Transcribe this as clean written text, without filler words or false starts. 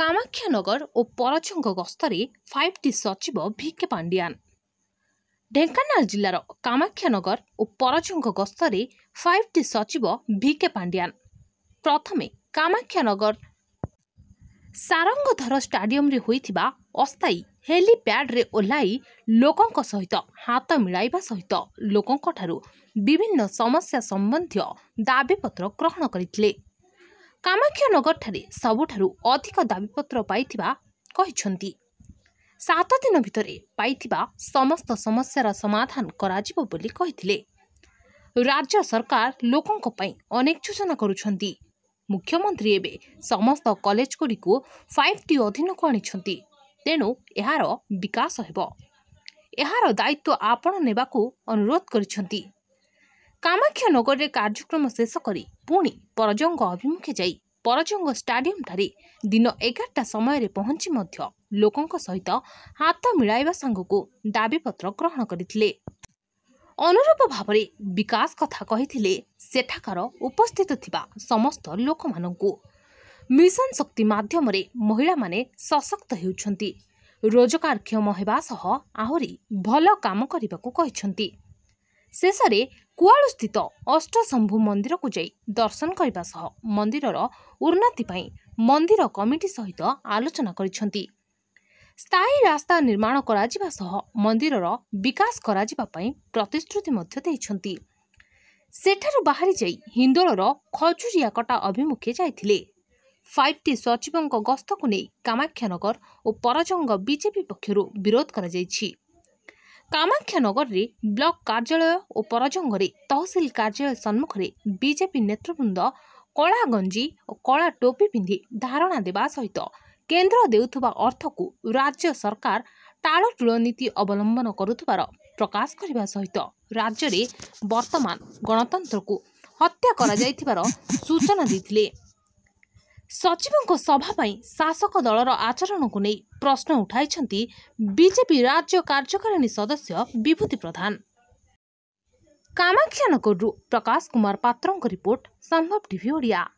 कामाख्यानगर और परचंग गस्तरे 5T सचिव भिके पांडियान। ढेंकानाल जिलार कामाख्यानगर और परचंग गस्तरे 5T सचिव भिके पांडियान प्रथमे कामाख्यानगर सारंगधर स्टाडियम रे होइथिबा अस्थायी हेलीपैड रे ओह्लाई लोकंक सहित हाथ मिलाइबा सहित लोकंक ठारू विभिन्न समस्या संबंधी दाबीपत्र ग्रहण करथिले। कामाख्यानगर ठारे सबुठारू अधिक दाबीपत्र पाइथिबा कहिसंती। 7 दिन भितरे पाइथिबा समस्त समस्यार समाधान कराजिबो बोली कहिथिले। राज्य सरकार लोकंक पई अनेक योजना करूछंती। मुख्यमंत्री एबे समस्त कॉलेज गुड़िको 5T अधीन को आनिछंती, तेणु एहार विकास हेबो। एहार दायित्व आपण नेबाकू अनुरोध करिछंती। कामाख्यानगर रे कार्यक्रम शेष करी पुणी परजंग अभिमुखे जाई परजंग स्टाडियम ठारे दिन 11टा समय रे पहुंची मध्य लोकंक सहित हाथ मिलाइबा संगको दाबीपत्र ग्रहण करथिले। अनुरूप भावरे विकास कथा कहिथिले सेठाकार उपस्थित थिबा समस्त लोक माननकू। मिशन शक्ति माध्यम रे महिला माने सशक्त हेउछंती, रोजगारक्षम हेबा सह आहुरी भल काम करिबाकू कहिसंती। शेषरे कुआळु स्थित अष्टशंभु मंदिर को जाई दर्शन करने सह मंदिरर उन्नति पाई मंदिर कमिटी सहित आलोचना करिसंती। स्थायी रास्ता निर्माण कराजिबा सह मंदिरर विकास कराजिबा पाई प्रतिश्रुति मध्य देइछंती। सेठारु बाहरी जाई हिंदोलर खजुरिया कटा अभिमुखे जाइथिले। 5T सचिवंक गस्त को नै कामाख्यानगर और परजंग बीजेपी पक्षरु विरोध करा जाइछि। कामाख्यानगर रे ब्लॉक कार्यालय और परजंग रे तहसील कार्यालय सम्मुख रे बीजेपी नेतृवृंद कला गंजी और कला टोपी पिंधि धारणा देवा सहित केंद्र देउथुबा अर्थ को राज्य सरकार टाळटुळ नीति अवलंबन करुथुबार प्रकाश करने सहित राज्य रे वर्तमान गणतंत्र को हत्या करा जाइथिबार सूचना दैथिले। सचिवंक सभा पई शासक दलर आचरण को नै प्रश्न उठाइछंती बीजेपी राज्य कार्यकारिणी सदस्य विभूति प्रधान। कामाख्यानगरु प्रकाश कुमार पात्रंक रिपोर्ट संभव टीवी ओडिया।